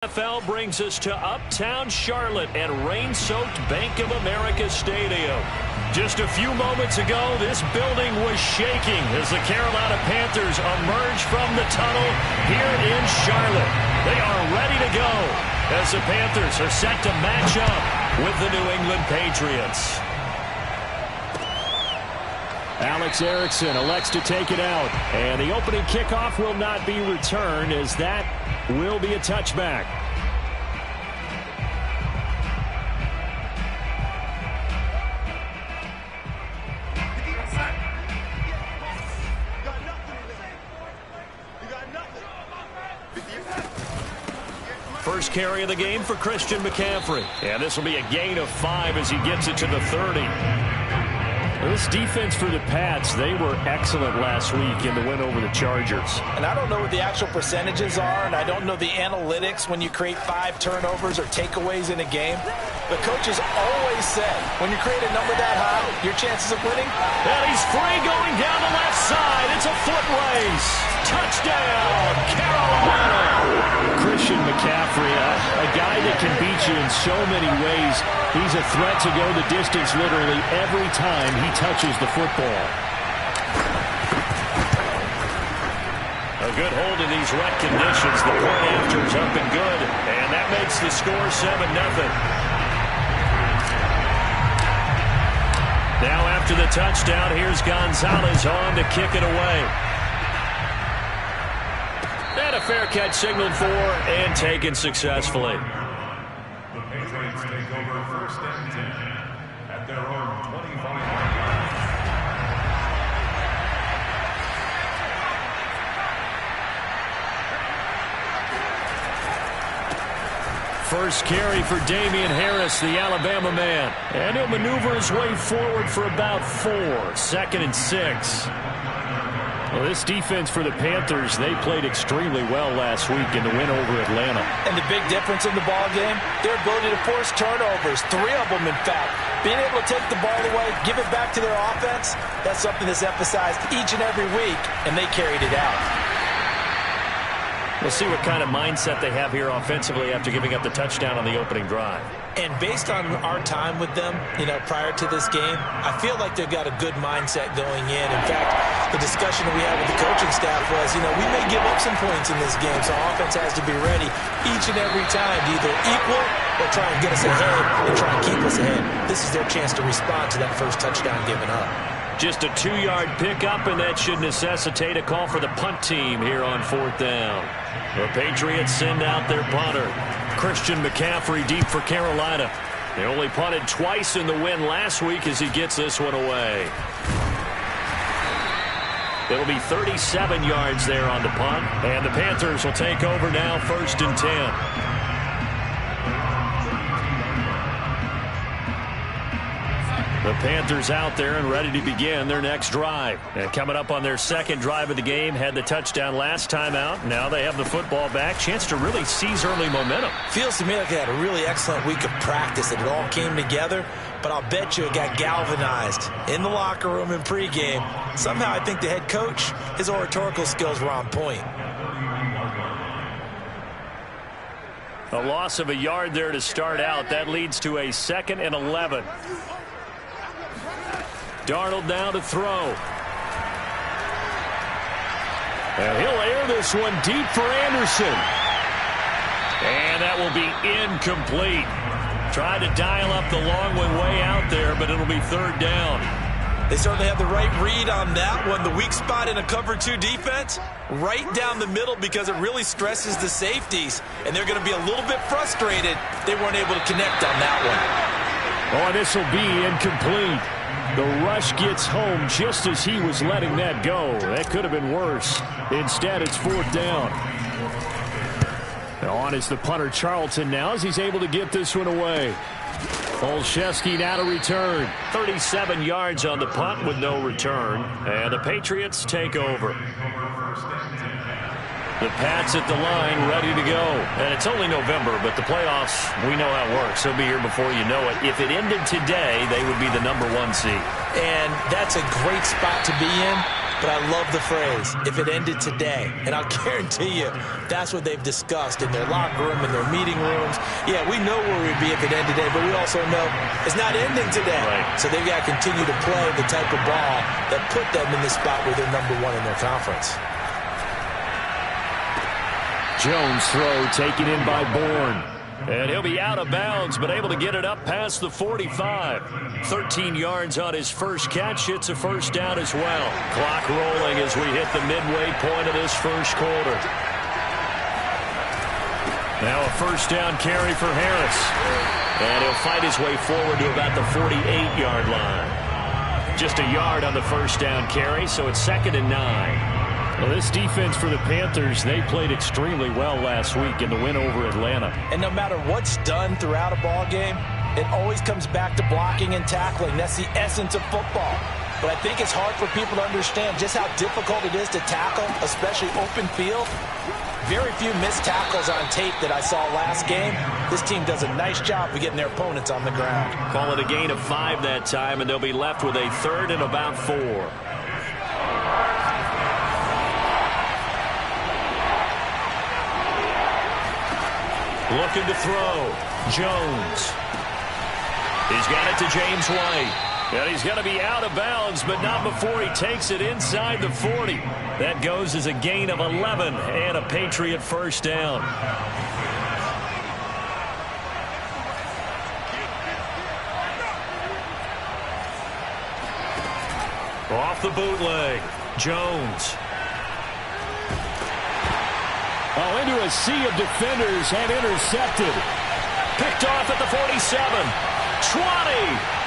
NFL brings us to uptown Charlotte at rain-soaked Bank of America Stadium. Just a few moments ago, this building was shaking as the Carolina Panthers emerged from the tunnel here in Charlotte. They are ready to go as the Panthers are set to match up with the New England Patriots. Alex Erickson elects to take it out, and the opening kickoff will not be returned as that will be a touchback. First carry of the game for Christian McCaffrey. And this will be a gain of 5 as he gets it to the 30. This defense for the Pats, they were excellent last week in the win over the Chargers. And I don't know what the actual percentages are, and I don't know the analytics when you create 5 turnovers or takeaways in a game. The coaches always say, when you create a number that high, your chances of winning. And he's free going down the left side. It's a foot race. Touchdown, Carolina. Christian McCaffrey, a guy that can beat you in so many ways. He's a threat to go the distance literally every time he touches the football. A good hold in these wet conditions. The point after is up and good, and that makes the score 7-0. Now after the touchdown, here's Gonzalez on to kick it away. And a fair catch signaled for and taken successfully. The Patriots take over first and 10 at their own 25. First carry for Damian Harris, the Alabama man. And he'll maneuver his way forward for about 4. 2nd and 6. Well, this defense for the Panthers, they played extremely well last week in the win over Atlanta. And the big difference in the ball game, their ability to force turnovers, 3 of them in fact. Being able to take the ball away, give it back to their offense, that's something that's emphasized each and every week, and they carried it out. We'll see what kind of mindset they have here offensively after giving up the touchdown on the opening drive. And based on our time with them, prior to this game, I feel like they've got a good mindset going in. In fact, the discussion that we had with the coaching staff was, we may give up some points in this game, so offense has to be ready each and every time to either equal or try and get us ahead and try and keep us ahead. This is their chance to respond to that first touchdown given up. Just a 2-yard pickup, and that should necessitate a call for the punt team here on 4th down. The Patriots send out their punter. Christian McCaffrey deep for Carolina. They only punted twice in the win last week as he gets this one away. It'll be 37 yards there on the punt, and the Panthers will take over now 1st and 10. The Panthers out there and ready to begin their next drive. And coming up on their second drive of the game, had the touchdown last time out. Now they have the football back. Chance to really seize early momentum. Feels to me like they had a really excellent week of practice and it all came together. But I'll bet you it got galvanized in the locker room in pregame. Somehow I think the head coach, his oratorical skills were on point. A loss of a yard there to start out. That leads to a 2nd and 11. Darnold now to throw. And he'll air this one deep for Anderson. And that will be incomplete. Tried to dial up the long one way out there, but it'll be 3rd down. They certainly have the right read on that one. The weak spot in a cover 2 defense, right down the middle because it really stresses the safeties. And they're going to be a little bit frustrated they weren't able to connect on that one. Oh, this will be incomplete. The rush gets home just as he was letting that go. That could have been worse. Instead, it's 4th down. On is the punter Charlton now as he's able to get this one away. Olszewski now to return. 37 yards on the punt with no return. And the Patriots take over. The Pats at the line, ready to go. And it's only November, but the playoffs, we know how it works. They'll be here before you know it. If it ended today, they would be the #1 seed. And that's a great spot to be in. but I love the phrase, if it ended today. And I'll guarantee you, that's what they've discussed in their locker room, in their meeting rooms. Yeah, we know where we'd be if it ended today, but we also know it's not ending today. Right. So they've got to continue to play the type of ball that put them in the spot where they're #1 in their conference. Jones throw taken in by Bourne. And he'll be out of bounds, but able to get it up past the 45. 13 yards on his first catch. It's a first down as well. Clock rolling as we hit the midway point of this first quarter. Now a first down carry for Harris. And he'll fight his way forward to about the 48-yard line. Just a yard on the first down carry, so it's 2nd and 9. Well, this defense for the Panthers, they played extremely well last week in the win over Atlanta. And no matter what's done throughout a ball game, it always comes back to blocking and tackling. That's the essence of football. But I think it's hard for people to understand just how difficult it is to tackle, especially open field. Very few missed tackles on tape that I saw last game. This team does a nice job of getting their opponents on the ground. Call it a gain of 5 that time, and they'll be left with a 3rd and about 4. Looking to throw. Jones. He's got it to James White. And he's going to be out of bounds, but not before he takes it inside the 40. That goes as a gain of 11 and a Patriot first down. Off the bootleg. Jones. Oh, into a sea of defenders and intercepted. Picked off at the 47. 20.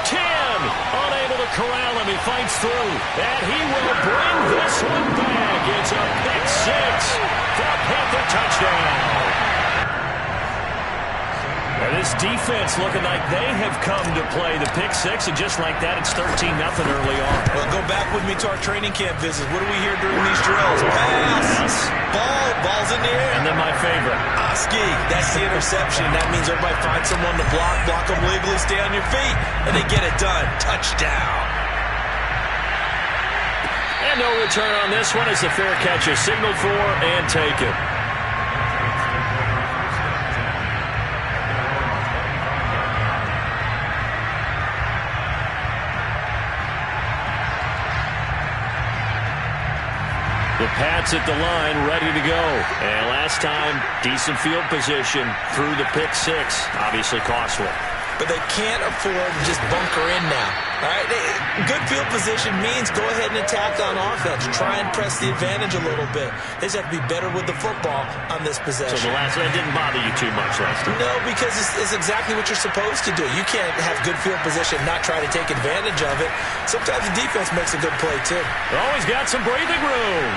10. Unable to corral him. He fights through. And he will bring this one back. It's a pick 6 for a Panther touchdown. And this defense looking like they have come to play the pick 6, and just like that, it's 13-0 early on. Well, go back with me to our training camp visits. What do we hear during these drills? Pass. Ball's in the air. And then my favorite. Oski, that's the interception. That means everybody finds someone to block them legally, stay on your feet, and they get it done. Touchdown. And no return on this one as the fair catch is signaled for and taken. The Pats at the line, ready to go. And last time, decent field position through the pick 6. Obviously costly. But they can't afford to just bunker in now. All right? Good field position means go ahead and attack on offense. Try and press the advantage a little bit. They just have to be better with the football on this possession. So the last one didn't bother you too much last time? No, because it's exactly what you're supposed to do. You can't have good field position and not try to take advantage of it. Sometimes the defense makes a good play, too. Always got some breathing room.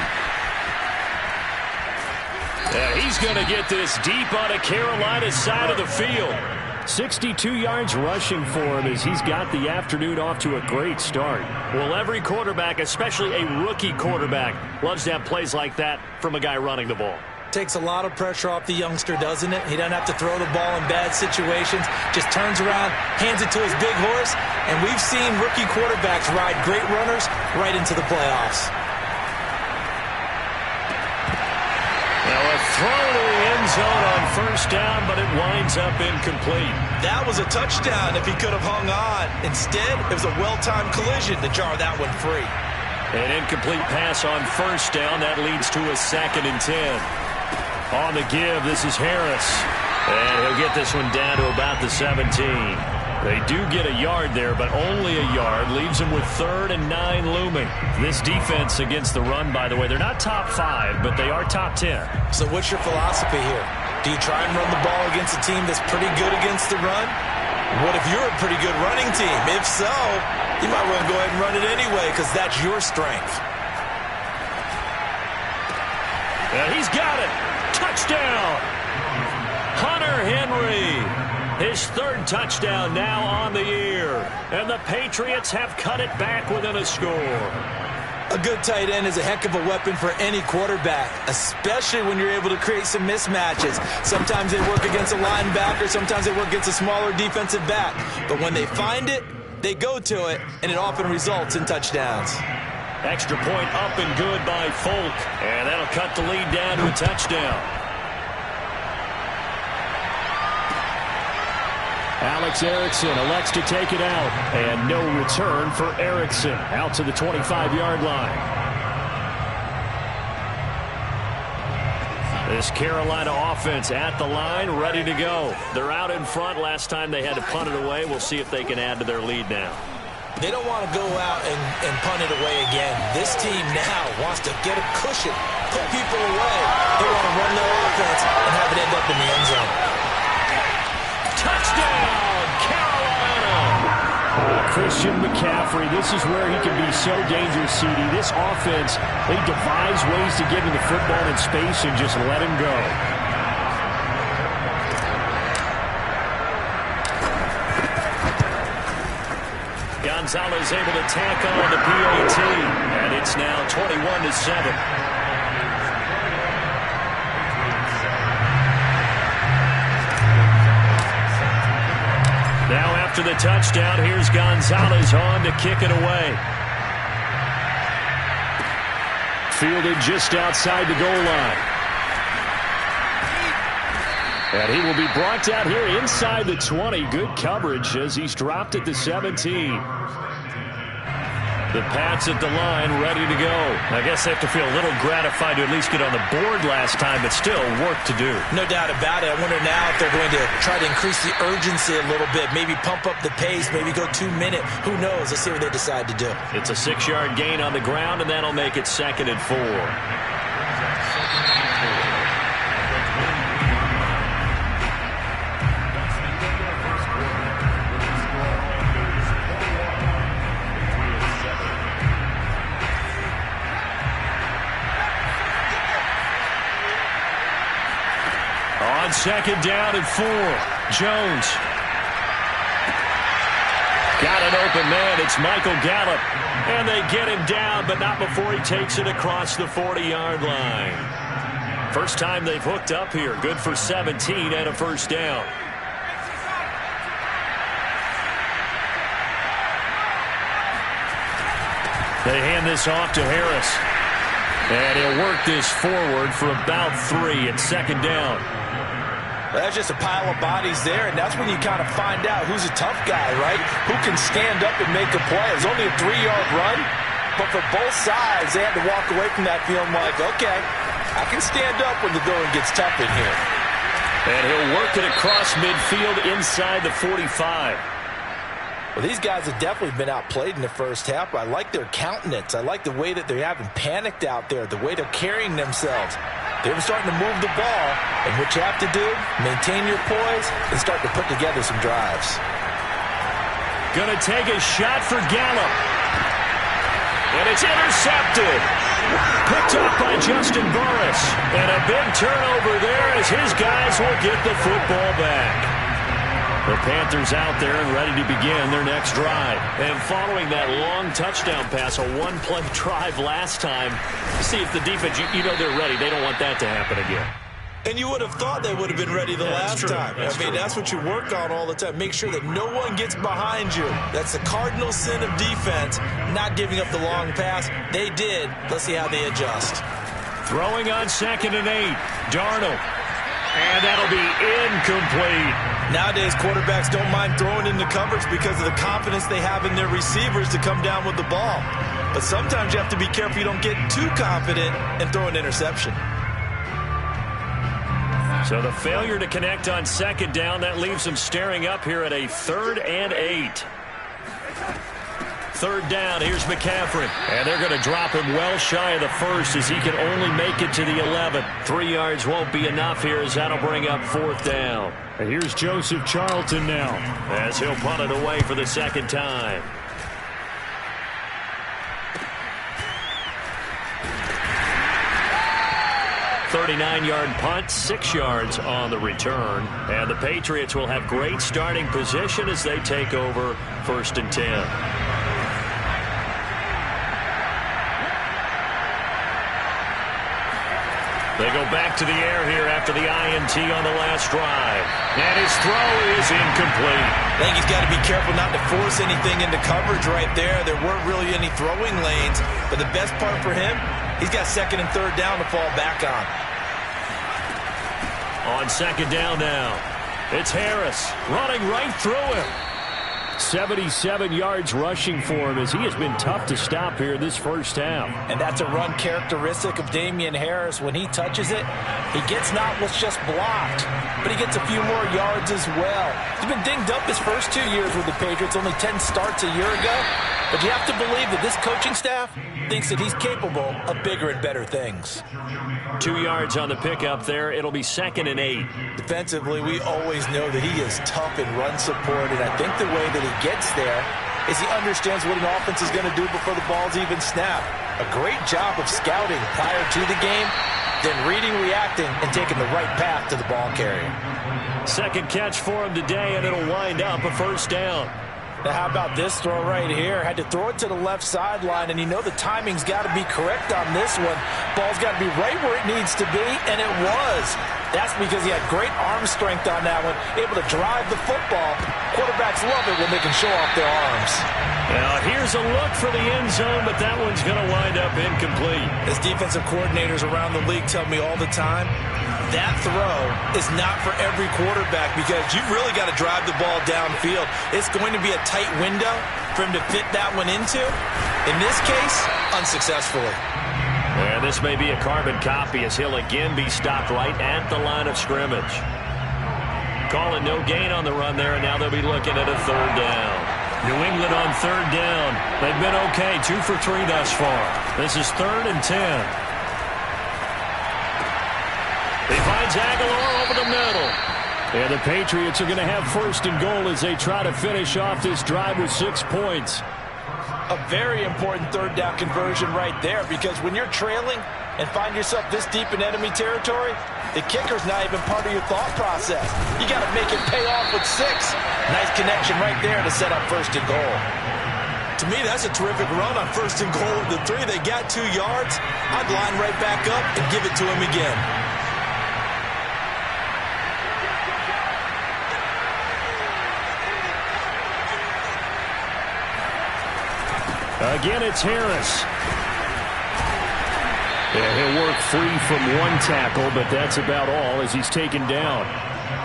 He's going to get this deep on a Carolina side of the field. 62 yards rushing for him as he's got the afternoon off to a great start. Well, every quarterback, especially a rookie quarterback, loves to have plays like that from a guy running the ball. Takes a lot of pressure off the youngster, doesn't it? He doesn't have to throw the ball in bad situations. Just turns around, hands it to his big horse, and we've seen rookie quarterbacks ride great runners right into the playoffs. Now a throw to the end zone on first down, but it winds up incomplete. That was a touchdown if he could have hung on. Instead, it was a well-timed collision to jar that one free. An incomplete pass on first down. That leads to a 2nd and 10. On the give, this is Harris. And he'll get this one down to about the 17. They do get a yard there, but only a yard. Leaves them with 3rd and 9 looming. This defense against the run, by the way, they're not top 5, but they are top 10. So what's your philosophy here? Do you try and run the ball against a team that's pretty good against the run? What if you're a pretty good running team? If so, you might want to go ahead and run it anyway because that's your strength. And he's got it. Touchdown. Hunter Henry. His 3rd touchdown now on the year. And the Patriots have cut it back within a score. A good tight end is a heck of a weapon for any quarterback, especially when you're able to create some mismatches. Sometimes they work against a linebacker, sometimes they work against a smaller defensive back. But when they find it, they go to it, and it often results in touchdowns. Extra point up and good by Folk. And that'll cut the lead down to a touchdown. Alex Erickson elects to take it out. And no return for Erickson. Out to the 25-yard line. This Carolina offense at the line, ready to go. They're out in front. Last time they had to punt it away. We'll see if they can add to their lead now. They don't want to go out and punt it away again. This team now wants to get a cushion, put people away. They want to run their offense and have it end up in the end zone. Touchdown, Carolina! Christian McCaffrey, this is where he can be so dangerous, CD. This offense, they devise ways to get him the football in space and just let him go. Gonzalez able to tack on the PAT, and it's now 21-7. Now after the touchdown, here's Gonzalez on to kick it away. Fielded just outside the goal line. And he will be brought down here inside the 20. Good coverage as he's dropped at the 17. The Pats at the line, ready to go. I guess they have to feel a little gratified to at least get on the board last time, but still work to do. No doubt about it. I wonder now if they're going to try to increase the urgency a little bit, maybe pump up the pace, maybe go 2-minute. Who knows? Let's see what they decide to do. It's a 6-yard gain on the ground, and that'll make it 2nd and 4. On 2nd down and 4, Jones. Got an open man. It's Michael Gallup. And they get him down, but not before he takes it across the 40-yard line. First time they've hooked up here. Good for 17 and a first down. They hand this off to Harris. And he'll work this forward for about 3 at 2nd down. That's just a pile of bodies there, and that's when you kind of find out who's a tough guy, right? Who can stand up and make a play. It's only a 3-yard run, but for both sides, they had to walk away from that feeling like, okay, I can stand up when the going gets tough in here. And he'll work it across midfield inside the 45. Well, these guys have definitely been outplayed in the first half. I like their countenance. I like the way that they haven't panicked out there, the way they're carrying themselves. They're starting to move the ball, and what you have to do, maintain your poise and start to put together some drives. Gonna take a shot for Gallup. And it's intercepted. Picked up by Justin Burris. And a big turnover there as his guys will get the football back. The Panthers out there and ready to begin their next drive. And following that long touchdown pass, a one-play drive last time, see if the defense, you know they're ready. They don't want that to happen again. And you would have thought they would have been ready the last time. I mean, that's what you work on all the time. Make sure that no one gets behind you. That's the cardinal sin of defense, not giving up the long pass. They did. Let's see how they adjust. Throwing on 2nd and 8. Darnold. And that'll be incomplete. Nowadays, quarterbacks don't mind throwing into coverage because of the confidence they have in their receivers to come down with the ball. But sometimes you have to be careful you don't get too confident and throw an interception. So the failure to connect on 2nd down, that leaves them staring up here at a 3rd and 8. 3rd down, here's McCaffrey. And they're going to drop him well shy of the 1st as he can only make it to the 11. 3 yards won't be enough here as that'll bring up 4th down. And here's Joseph Charlton now as he'll punt it away for the 2nd time. .39-yard punt, 6 yards on the return. And the Patriots will have great starting position as they take over 1st and 10. They go back to the air here after the INT on the last drive. And his throw is incomplete. I think he's got to be careful not to force anything into coverage right there. There weren't really any throwing lanes. But the best part for him, he's got second and third down to fall back on. On second down now, it's Harris running right through him. 77 yards rushing for him as he has been tough to stop here this first half. And that's a run characteristic of Damian Harris. When he touches it, he gets not what's just blocked, but he gets a few more yards as well. He's been dinged up his first 2 years with the Patriots, only 10 starts a year ago. But you have to believe that this coaching staff thinks that he's capable of bigger and better things. 2 yards on the pickup there. It'll be 2nd and 8. Defensively, we always know that he is tough in run support, and I think the way that he gets there is he understands what an offense is going to do before the ball's even snapped. A great job of scouting prior to the game, then reading, reacting, and taking the right path to the ball carrier. Second catch for him today, and it'll wind up a first down. Now, how about this throw right here? Had to throw it to the left sideline, and you know the timing's got to be correct on this one. Ball's got to be right where it needs to be, and it was. That's because he had great arm strength on that one, able to drive the football. Quarterbacks love it when they can show off their arms. Now, here's a look for the end zone, but that one's going to wind up incomplete. As defensive coordinators around the league tell me all the time, that throw is not for every quarterback because you've really got to drive the ball downfield. It's going to be a tight window for him to fit that one into. In this case, unsuccessfully. And this may be a carbon copy as he'll again be stopped right at the line of scrimmage. Calling no gain on the run there, and now they'll be looking at a third down. New England on third down. They've been okay, 2 for 3 thus far. This is 3rd and 10. He finds Aguilar over the middle. And the Patriots are going to have 1st and goal as they try to finish off this drive with 6 points. A very important third down conversion right there because when you're trailing and find yourself this deep in enemy territory, the kicker's not even part of your thought process. You got to make it pay off with 6. Nice connection right there to set up 1st and goal. To me, that's a terrific run on 1st and goal of the 3. They got 2 yards. I'd line right back up and give it to him again. Again, it's Harris. Yeah, he'll work free from one tackle, but that's about all as he's taken down.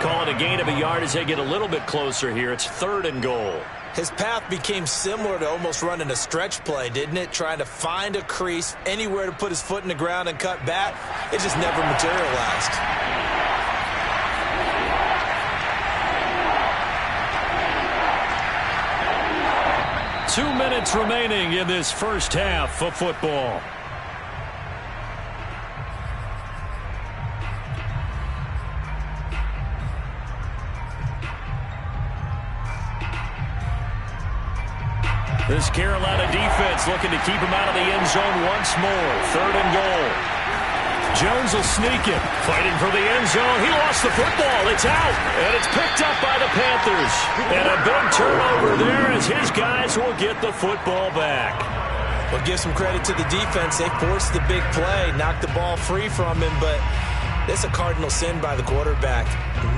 Call it a gain of a yard as they get a little bit closer here. It's 3rd and goal. His path became similar to almost running a stretch play, didn't it? Trying to find a crease, anywhere to put his foot in the ground and cut back. It just never materialized. 2 minutes remaining in this first half of football. This Carolina defense looking to keep him out of the end zone once more. 3rd and goal. Jones will sneak it. Fighting for the end zone. He lost the football. It's out. And it's picked up by the Panthers. And a big turnover there as his guys will get the football back. Well, give some credit to the defense. They forced the big play, knocked the ball free from him, but that's a cardinal sin by the quarterback.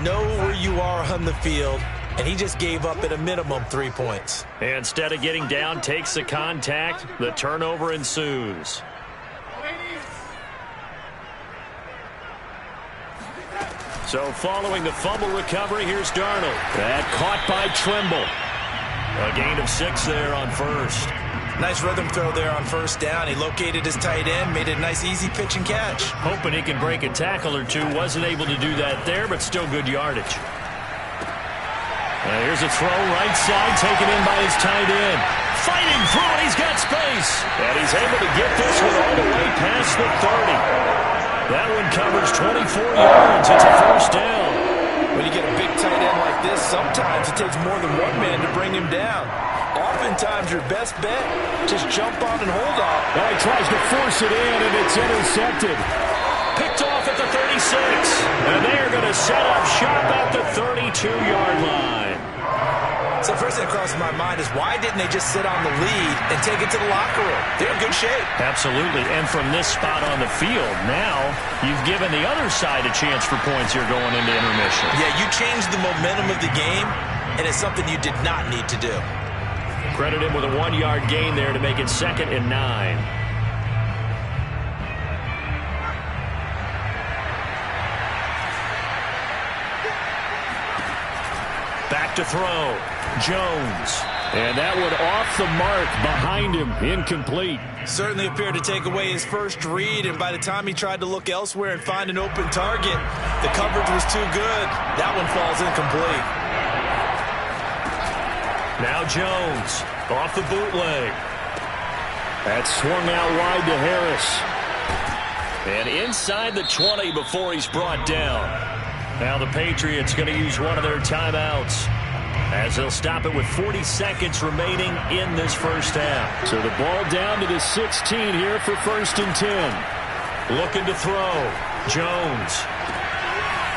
Know where you are on the field, and he just gave up at a minimum 3 points. And instead of getting down, takes the contact. The turnover ensues. So following the fumble recovery, here's Darnold. That caught by Trimble. A gain of 6 there on 1st. Nice rhythm throw there on 1st down. He located his tight end, made it a nice easy pitch and catch. Hoping he can break a tackle or two. Wasn't able to do that there, but still good yardage. Here's a throw right side, taken in by his tight end. Fighting through it, he's got space. And he's able to get this one all the way past the 30. That one covers 24 yards. It's a 1st down. When you get a big tight end like this, sometimes it takes more than one man to bring him down. Oftentimes, your best bet, just jump on and hold on. Now he tries to force it in, and it's intercepted. Picked off at the 36. And they are going to set up shop at the 32-yard line. So first thing that crosses my mind is why didn't they just sit on the lead and take it to the locker room? They're in good shape. Absolutely. And from this spot on the field, now you've given the other side a chance for points here going into intermission. Yeah, you changed the momentum of the game, and it's something you did not need to do. Credit him with a 1-yard gain there to make it 2nd and 9. Back to throw. Jones. And that one off the mark behind him. Incomplete. Certainly appeared to take away his first read, and by the time he tried to look elsewhere and find an open target, the coverage was too good. That one falls incomplete. Now Jones off the bootleg. That swung out wide to Harris. And inside the 20 before he's brought down. Now the Patriots going to use one of their timeouts as they'll stop it with 40 seconds remaining in this first half. So the ball down to the 16 here for 1st and 10. Looking to throw. Jones.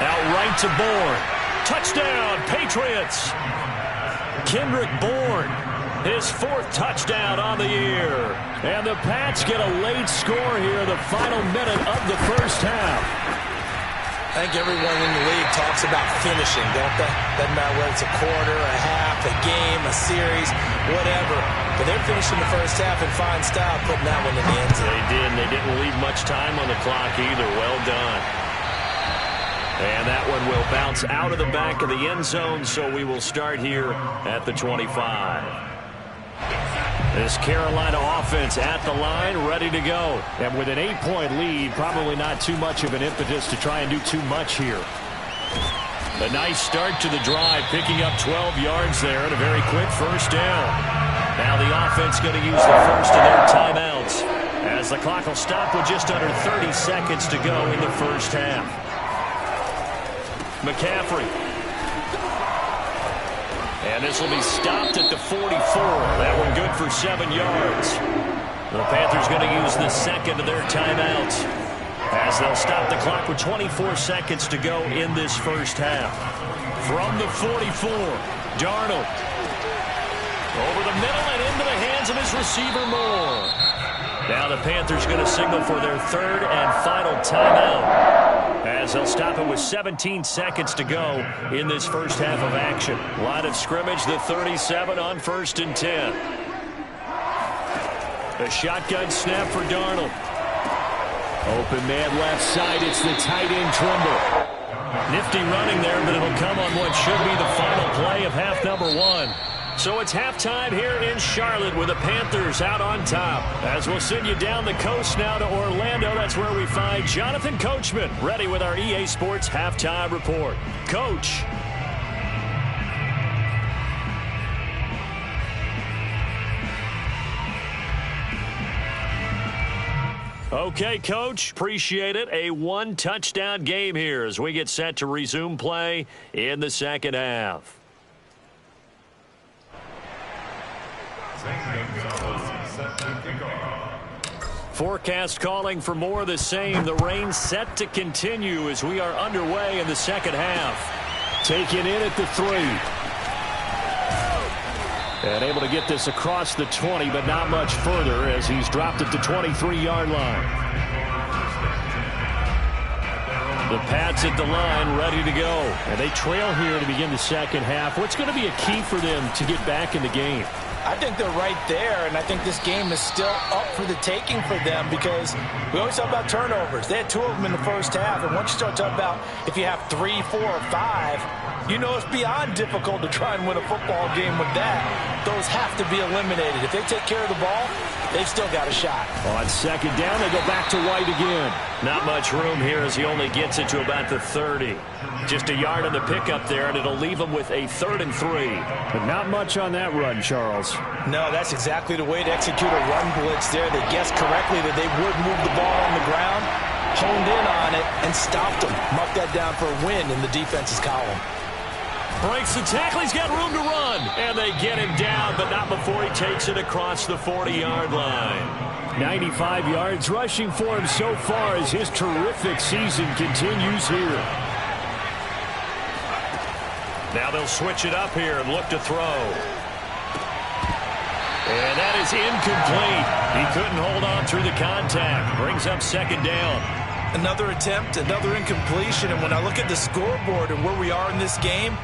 Out right to Bourne. Touchdown, Patriots. Kendrick Bourne, his 4th touchdown on the year. And the Pats get a late score here, the final minute of the first half. I think everyone in the league talks about finishing, don't they? Doesn't matter whether it's a quarter, a half, a game, a series, whatever. But they're finishing the first half in fine style, putting that one in the end zone. They did, and they didn't leave much time on the clock either. Well done. And that one will bounce out of the back of the end zone, so we will start here at the 25. This Carolina offense at the line, ready to go. And with an 8-point lead, probably not too much of an impetus to try and do too much here. A nice start to the drive, picking up 12 yards there and a very quick first down. Now the offense going to use the first of their timeouts as the clock will stop with just under 30 seconds to go in the first half. McCaffrey. And this will be stopped at the 44. That one good for 7 yards. The Panthers going to use the second of their timeouts as they'll stop the clock with 24 seconds to go in this first half. From the 44, Darnold. Over the middle and into the hands of his receiver Moore. Now the Panthers going to signal for their 3rd and final timeout as they'll stop it with 17 seconds to go in this first half of action. Line of scrimmage, the 37 on 1st and 10. A shotgun snap for Darnold. Open man left side, it's the tight end Trimble. Nifty running there, but it'll come on what should be the final play of half number 1. So it's halftime here in Charlotte with the Panthers out on top. As we'll send you down the coast now to Orlando, that's where we find Jonathan Coachman, ready with our EA Sports Halftime Report. Coach. Okay, Coach, appreciate it. A 1-touchdown game here as we get set to resume play in the second half. Forecast calling for more of the same. The rain set to continue as we are underway in the second half. Taken in at the 3. And able to get this across the 20, but not much further as he's dropped at the 23-yard line. The Pats at the line, ready to go. And they trail here to begin the second half. What's going to be a key for them to get back in the game? I think they're right there, and I think this game is still up for the taking for them because we always talk about turnovers. They had 2 of them in the first half, and once you start talking about if you have 3, 4, or 5, you know it's beyond difficult to try and win a football game with that. Those have to be eliminated. If they take care of the ball, they've still got a shot. On second down, they go back to White again. Not much room here as he only gets it to about the 30. Just a yard on the pickup there, and it'll leave him with a 3rd and 3. But not much on that run, Charles. No, that's exactly the way to execute a run blitz there. They guessed correctly that they would move the ball on the ground, honed in on it, and stopped them. Mark that down for a win in the defense's column. Breaks the tackle. He's got room to run. And they get him down, but not before he takes it across the 40-yard line. 95 yards rushing for him so far as his terrific season continues here. Now they'll switch it up here and look to throw. And that is incomplete. He couldn't hold on through the contact. Brings up second down. Another attempt, another incompletion. And when I look at the scoreboard and where we are in this game,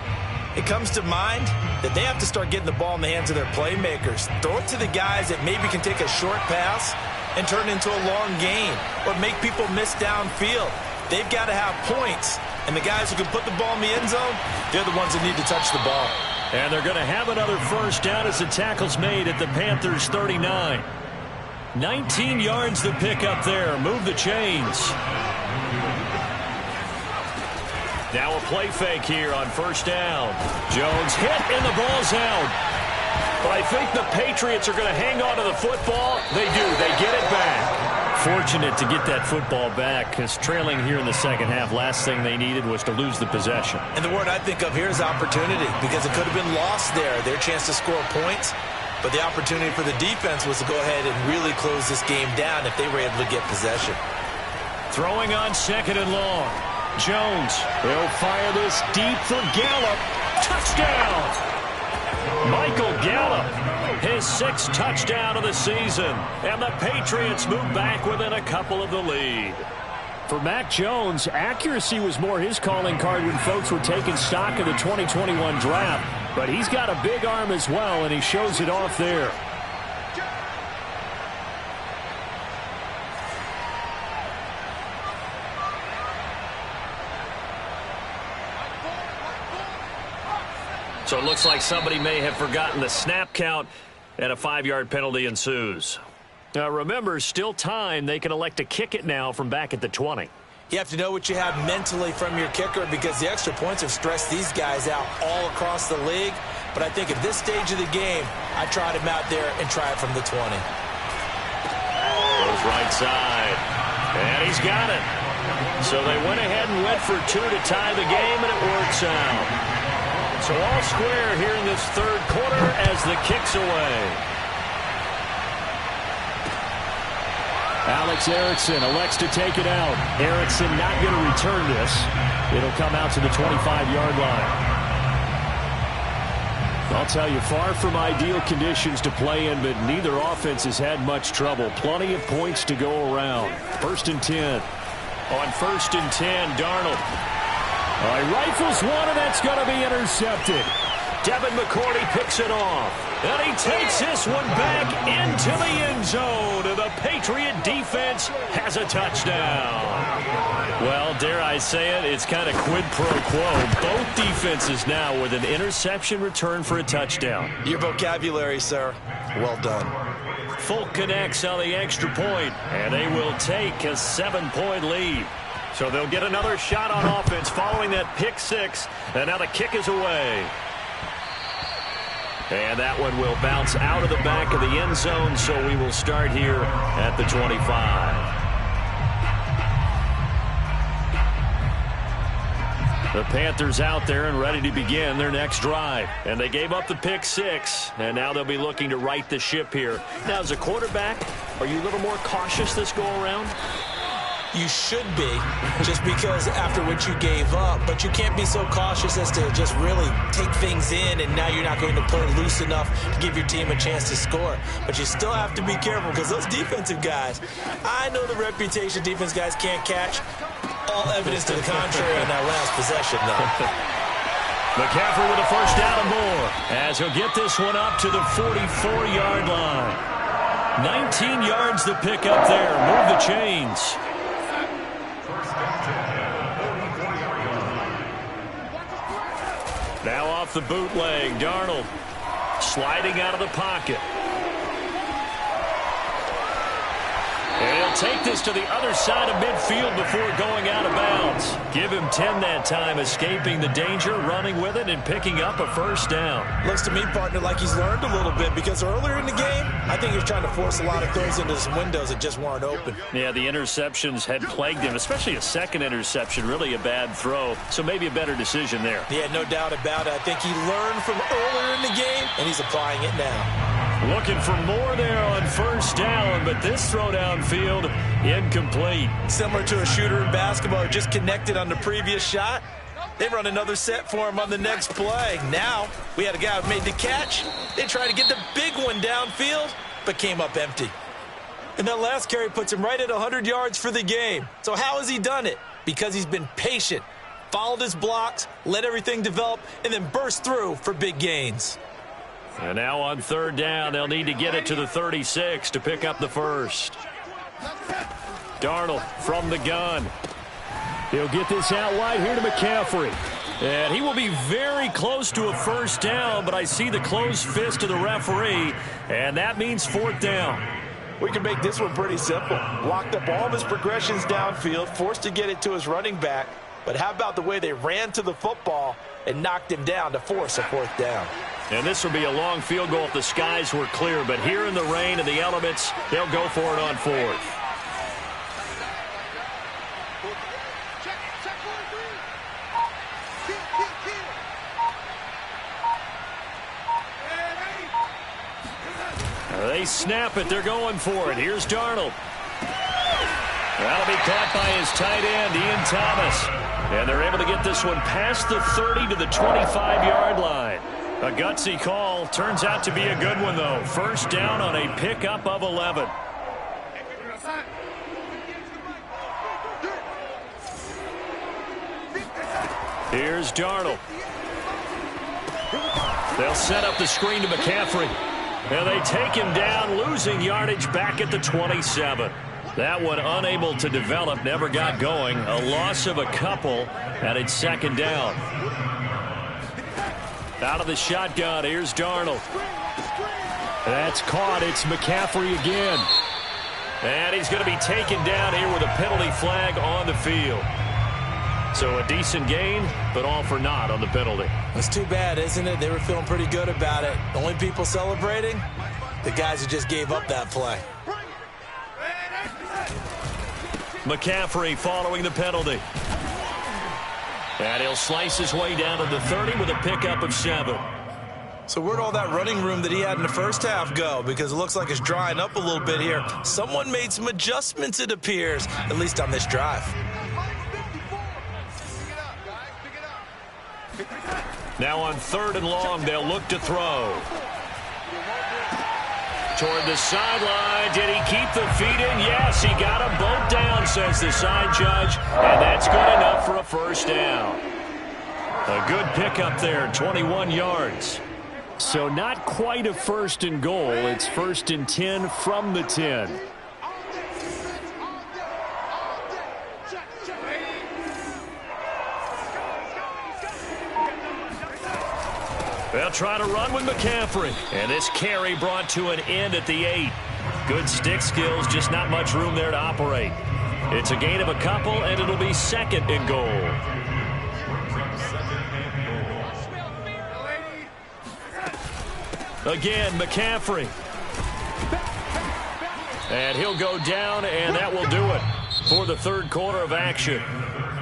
it comes to mind that they have to start getting the ball in the hands of their playmakers. Throw it to the guys that maybe can take a short pass and turn it into a long gain or make people miss downfield. They've got to have points. And the guys who can put the ball in the end zone, they're the ones that need to touch the ball. And they're going to have another first down as the tackle's made at the Panthers' 39. 19 yards the pick up there. Move the chains. Now a play fake here on first down. Jones hit and the ball's out. But I think the Patriots are going to hang on to the football. They do. They get it back. Fortunate to get that football back because trailing here in the second half, last thing they needed was to lose the possession. And the word I think of here is opportunity because it could have been lost there, their chance to score points. But the opportunity for the defense was to go ahead and really close this game down if they were able to get possession. Throwing on second and long. Jones will fire this deep for Gallup. Touchdown! Michael Gallup, his 6th touchdown of the season. And the Patriots move back within a couple of the lead. For Mac Jones, accuracy was more his calling card when folks were taking stock of the 2021 draft. But he's got a big arm as well, and he shows it off there. So it looks like somebody may have forgotten the snap count, and a 5-yard penalty ensues. Now remember, still time. They can elect to kick it now from back at the 20. You have to know what you have mentally from your kicker because the extra points have stressed these guys out all across the league. But I think at this stage of the game, I tried him out there and try it from the 20. Goes right side. And he's got it. So they went ahead and went for 2 to tie the game, and it works out. So all square here in this third quarter as the kick's away. Alex Erickson elects to take it out. Erickson not going to return this. It'll come out to the 25-yard line. I'll tell you, far from ideal conditions to play in, but neither offense has had much trouble. Plenty of points to go around. 1st and 10. On 1st and 10, Darnold. He rifles one, and that's going to be intercepted. Devin McCourty picks it off. And he takes this one back into the end zone. And the Patriot defense has a touchdown. Well, dare I say it, it's kind of quid pro quo. Both defenses now with an interception return for a touchdown. Your vocabulary, sir. Well done. Folk connects on the extra point, and they will take a 7-point lead. So they'll get another shot on offense following that pick 6. And now the kick is away. And that one will bounce out of the back of the end zone, so we will start here at the 25. The Panthers out there and ready to begin their next drive. And they gave up the pick 6, and now they'll be looking to right the ship here. Now, as a quarterback, are you a little more cautious this go-around? You should be, just because after what you gave up. But you can't be so cautious as to just really take things in, and now you're not going to play loose enough to give your team a chance to score. But you still have to be careful because those defensive guys, I know the reputation defense guys can't catch. All evidence to the contrary in that last possession, though. McCaffrey with a first down and more as he'll get this one up to the 44-yard line. 19 yards the pick up there. Move the chains. Now off the bootleg, Darnold sliding out of the pocket. And he'll take this to the other side of midfield before going out of bounds. Give him 10 that time, escaping the danger, running with it, and picking up a first down. Looks to me, partner, like he's learned a little bit because earlier in the game, I think he was trying to force a lot of throws into some windows that just weren't open. Yeah, the interceptions had plagued him, especially a second interception, really a bad throw. So maybe a better decision there. Yeah, no doubt about it. I think he learned from earlier in the game, and he's applying it now. Looking for more there on first down, but this throw downfield, incomplete. Similar to a shooter in basketball who just connected on the previous shot. They run another set for him on the next play. Now, we had a guy who made the catch. They tried to get the big one downfield, but came up empty. And that last carry puts him right at 100 yards for the game. So how has he done it? Because he's been patient, followed his blocks, let everything develop, and then burst through for big gains. And now on third down, they'll need to get it to the 36 to pick up the first. Darnold from the gun. He'll get this out wide here to McCaffrey. And he will be very close to a first down, but I see the closed fist of the referee, and that means fourth down. We can make this one pretty simple. Blocked up all of his progressions downfield, forced to get it to his running back. But how about the way they ran to the football and knocked him down to force a fourth down? And this will be a long field goal if the skies were clear, but here in the rain and the elements, they'll go for it on fourth. They snap it. They're going for it. Here's Darnold. That'll be caught by his tight end, Ian Thomas. And they're able to get this one past the 30 to the 25-yard line. A gutsy call. Turns out to be a good one, though. First down on a pickup of 11. Here's Darnold. They'll set up the screen to McCaffrey. And they take him down, losing yardage back at the 27. That one unable to develop, never got going. A loss of a couple, and it's second down. Out of the shotgun, here's Darnold. That's caught. It's McCaffrey again. And he's going to be taken down here with a penalty flag on the field. So a decent gain, but all for naught on the penalty. It's too bad, isn't it? They were feeling pretty good about it. The only people celebrating, the guys who just gave up that play. McCaffrey following the penalty. And he'll slice his way down to the 30 with a pickup of 7. So where'd all that running room that he had in the first half go? Because it looks like it's drying up a little bit here. Someone made some adjustments, it appears, at least on this drive. Now on third and long, they'll look to throw. Toward the sideline. Did he keep the feet in? Yes, he got them both down, says the side judge. And that's good enough for a first down. A good pickup there, 21 yards. So not quite a first and goal. It's first and 10 from the 10. They'll try to run with McCaffrey. And this carry brought to an end at the 8. Good stick skills, just not much room there to operate. It's a gain of a couple, and it'll be second and goal. Again, McCaffrey. And he'll go down, and that will do it for the third quarter of action.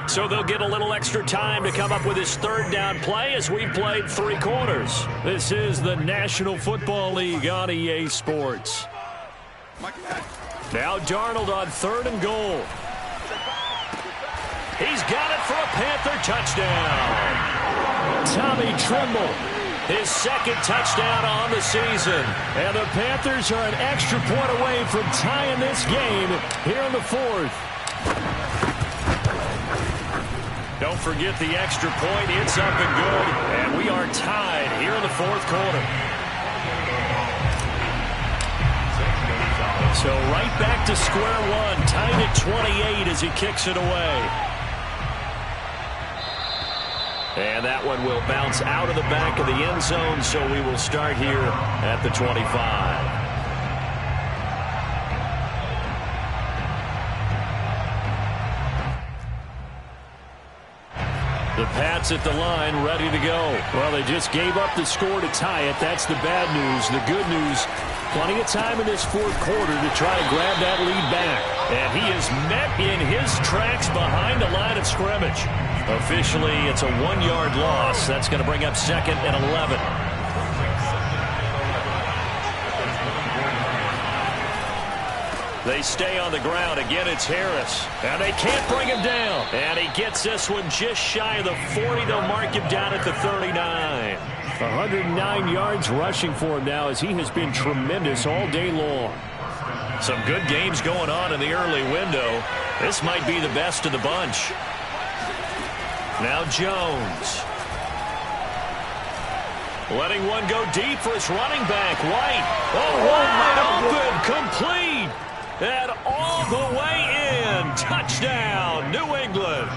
So they'll get a little extra time to come up with his third down play as we played 3 quarters. This is the National Football League on EA Sports. Now Darnold on third and goal. He's got it for a Panther touchdown. Tommy Tremble, his second touchdown on the season. And the Panthers are an extra point away from tying this game here in the fourth. Don't forget the extra point. It's up and good. And we are tied here in the fourth quarter. So right back to square one. Tied at 28 as he kicks it away. And that one will bounce out of the back of the end zone. So we will start here at the 25. The Pats at the line, ready to go. Well, they just gave up the score to tie it. That's the bad news. The good news, plenty of time in this fourth quarter to try to grab that lead back. And he is met in his tracks behind the line of scrimmage. Officially, it's a 1-yard loss. That's going to bring up second and 11. They stay on the ground. Again, it's Harris. And they can't bring him down. And he gets this one just shy of the 40. They'll mark him down at the 39. 109 yards rushing for him now as he has been tremendous all day long. Some good games going on in the early window. This might be the best of the bunch. Now Jones. Letting one go deep for his running back, White. Oh, wide open, complete. And all the way in. Touchdown, New England.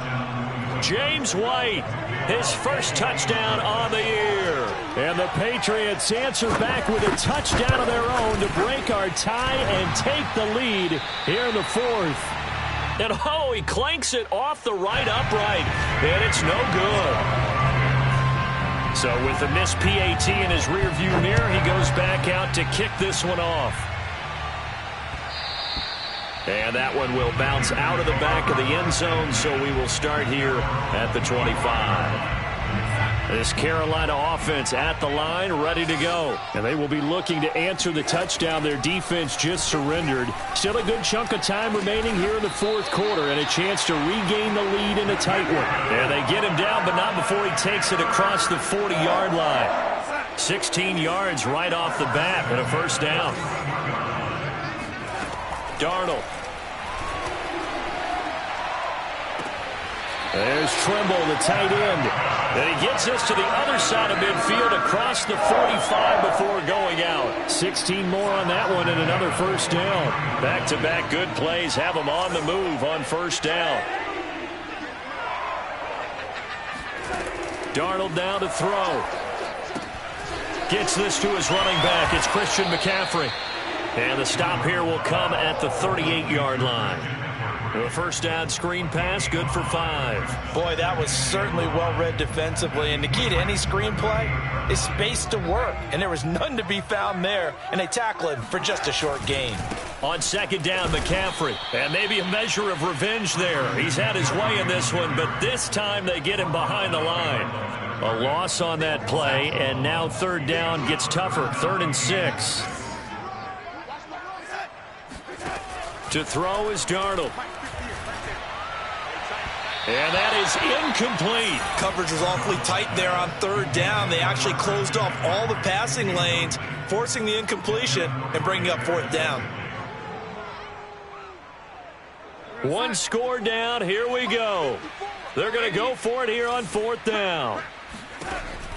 James White, his first touchdown on the year. And the Patriots answer back with a touchdown of their own to break our tie and take the lead here in the fourth. And oh, he clanks it off the right upright. And it's no good. So with the missed PAT in his rearview mirror, he goes back out to kick this one off. And that one will bounce out of the back of the end zone, so we will start here at the 25. This Carolina offense at the line, ready to go. And they will be looking to answer the touchdown their defense just surrendered. Still a good chunk of time remaining here in the fourth quarter and a chance to regain the lead in a tight one. And they get him down, but not before he takes it across the 40-yard line. 16 yards right off the bat and a first down. Darnold. There's Trimble, the tight end. And he gets us to the other side of midfield across the 45 before going out. 16 more on that one and another first down. Back-to-back good plays have him on the move on first down. Darnold now to throw. Gets this to his running back. It's Christian McCaffrey. And the stop here will come at the 38-yard line. The first down screen pass, good for 5. Boy, that was certainly well-read defensively. And the key to any screen play is space to work. And there was none to be found there. And they tackle him for just a short gain. On second down, McCaffrey. And maybe a measure of revenge there. He's had his way in this one, but this time they get him behind the line. A loss on that play, and now third down gets tougher. 3rd and 6. To throw is Darnold. And that is incomplete. Coverage was awfully tight there on third down. They actually closed off all the passing lanes, forcing the incompletion and bringing up fourth down. One score down. Here we go. They're going to go for it here on fourth down.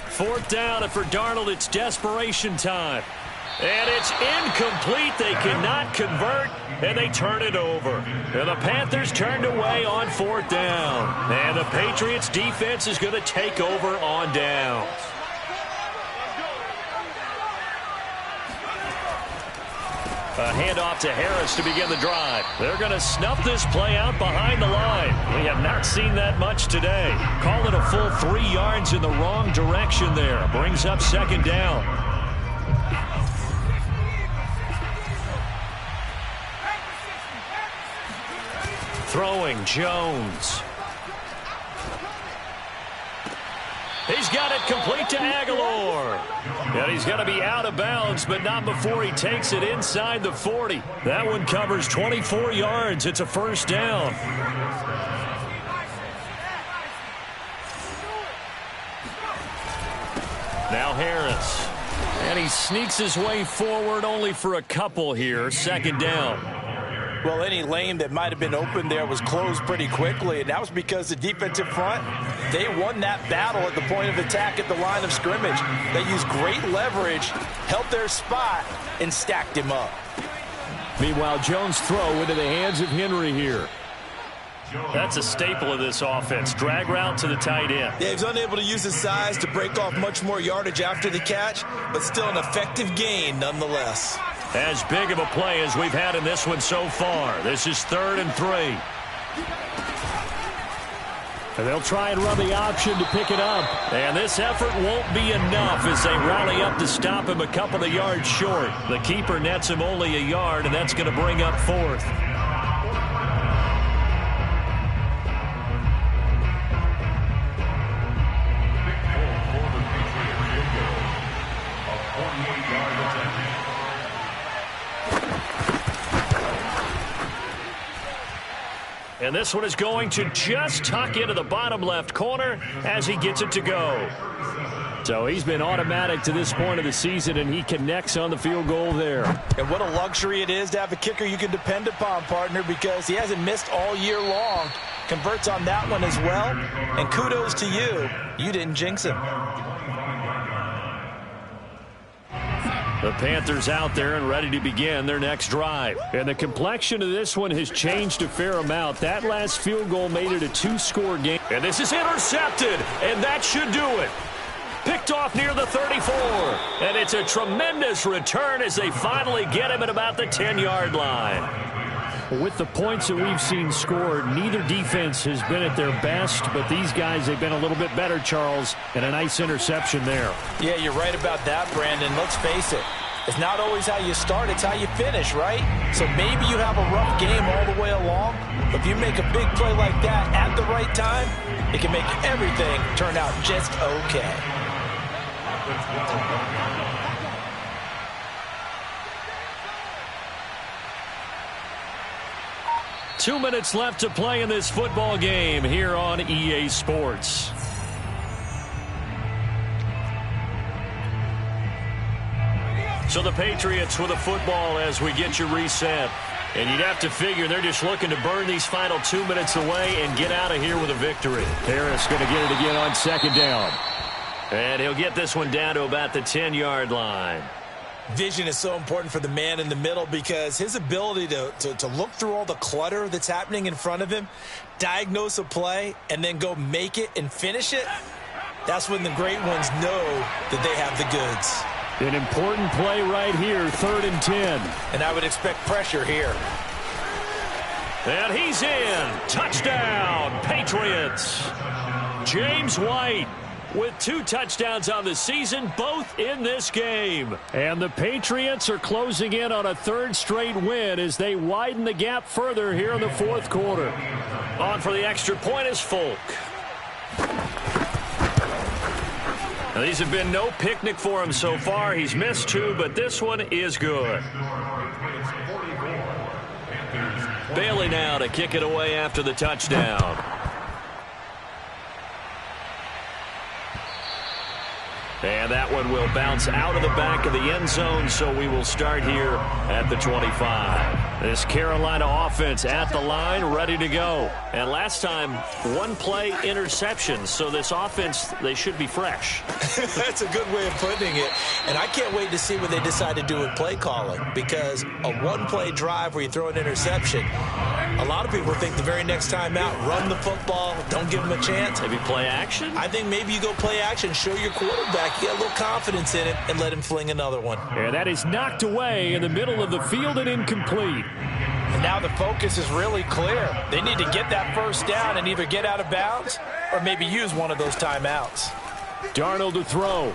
Fourth down, and for Darnold, it's desperation time. And it's incomplete. They cannot convert, and they turn it over. And the Panthers turned away on fourth down. And the Patriots defense is going to take over on downs. A handoff to Harris to begin the drive. They're going to snuff this play out behind the line. We have not seen that much today. Call it a full 3 yards in the wrong direction there. Brings up second down. Throwing Jones. He's got it complete to Aguilar. And he's going to be out of bounds, but not before he takes it inside the 40. That one covers 24 yards. It's a first down. Now Harris. And he sneaks his way forward only for a couple here. Second down. Well, any lane that might have been open there was closed pretty quickly, and that was because the defensive front, they won that battle at the point of attack at the line of scrimmage. They used great leverage, held their spot, and stacked him up. Meanwhile, Jones' throw into the hands of Henry here. That's a staple of this offense. Drag route to the tight end. Yeah, he's unable to use his size to break off much more yardage after the catch, but still an effective gain nonetheless. As big of a play as we've had in this one so far. This is 3rd and 3. And they'll try and run the option to pick it up. And this effort won't be enough as they rally up to stop him a couple of yards short. The keeper nets him only a yard, and that's going to bring up 4th. And this one is going to just tuck into the bottom left corner as he gets it to go. So he's been automatic to this point of the season, and he connects on the field goal there. And what a luxury it is to have a kicker you can depend upon, partner, because he hasn't missed all year long. Converts on that one as well. And kudos to you. You didn't jinx him. The Panthers out there and ready to begin their next drive. And the complexion of this one has changed a fair amount. That last field goal made it a 2-score game. And this is intercepted, and that should do it. Picked off near the 34. And it's a tremendous return as they finally get him at about the 10-yard line. With the points that we've seen scored, neither defense has been at their best, but these guys have been a little bit better, Charles, and a nice interception there. Yeah, you're right about that, Brandon. Let's face it. It's not always how you start, it's how you finish, right? So maybe you have a rough game all the way along, but if you make a big play like that at the right time, it can make everything turn out just okay. 2 minutes left to play in this football game here on EA Sports. So the Patriots with a football as we get you reset. And you'd have to figure they're just looking to burn these final 2 minutes away and get out of here with a victory. Harris going to get it again on second down. And he'll get this one down to about the 10-yard line. Vision is so important for the man in the middle because his ability to look through all the clutter that's happening in front of him, diagnose a play, and then go make it and finish it, that's when the great ones know that they have the goods. An important play right here, 3rd and 10. And I would expect pressure here. And he's in. Touchdown, Patriots. James White with 2 touchdowns on the season, both in this game. And the Patriots are closing in on a 3rd straight win as they widen the gap further here in the 4th quarter. On for the extra point is Folk. Now, these have been no picnic for him so far. He's missed 2, but this one is good. Bailey now to kick it away after the touchdown. And that one will bounce out of the back of the end zone, so we will start here at the 25. This Carolina offense at the line, ready to go. And last time, 1-play interception, so this offense, they should be fresh. That's a good way of putting it. And I can't wait to see what they decide to do with play calling, because a 1-play drive where you throw an interception, a lot of people think the very next time out, run the football, don't give them a chance. Maybe play action? I think maybe you go play action, show your quarterback, get a little confidence in it, and let him fling another one. And that is knocked away in the middle of the field and incomplete. And now the focus is really clear. They need to get that first down and either get out of bounds or maybe use one of those timeouts. Darnold to throw.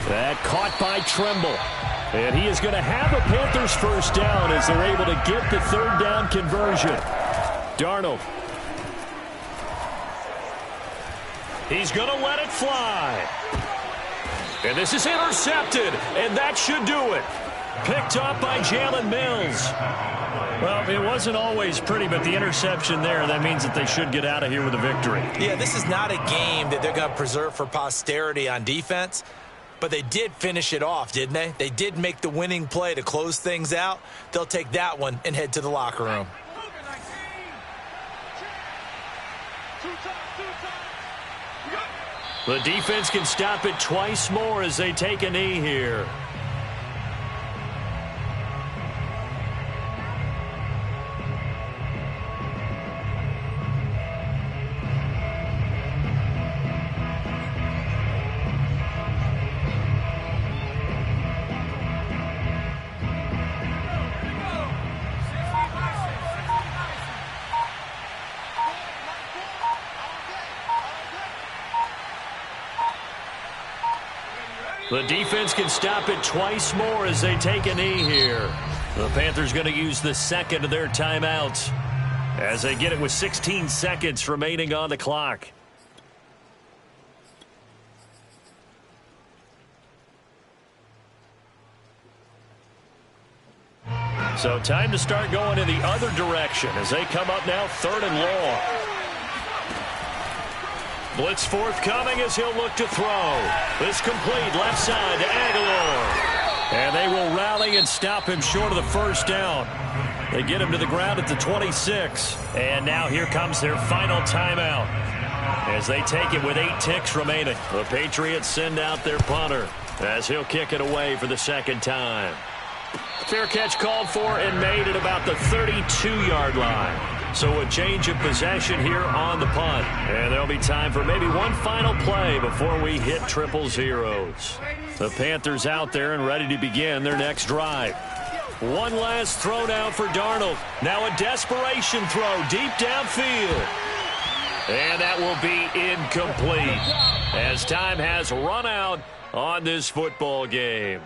That caught by Tremble. And he is going to have a Panthers first down as they're able to get the 3rd down conversion. Darnold. He's going to let it fly. And this is intercepted, and that should do it. Picked up by Jalen Mills. Well, it wasn't always pretty, but the interception there, that means that they should get out of here with a victory. Yeah, this is not a game that they're going to preserve for posterity on defense, but they did finish it off, didn't they? They did make the winning play to close things out. They'll take that one and head to the locker room. The defense can stop it twice more as they take a knee here. The defense can stop it twice more as they take a knee here. The Panthers going to use the second of their timeouts as they get it with 16 seconds remaining on the clock. So time to start going in the other direction as they come up now 3rd and long. Blitz forthcoming as he'll look to throw. This complete left side to Aguilar. And they will rally and stop him short of the first down. They get him to the ground at the 26. And now here comes their final timeout as they take it with 8 ticks remaining. The Patriots send out their punter as he'll kick it away for the second time. Fair catch called for and made at about the 32-yard line. So a change of possession here on the punt. And there'll be time for maybe one final play before we hit triple zeros. The Panthers out there and ready to begin their next drive. One last throw now for Darnold. Now a desperation throw deep downfield. And that will be incomplete as time has run out on this football game.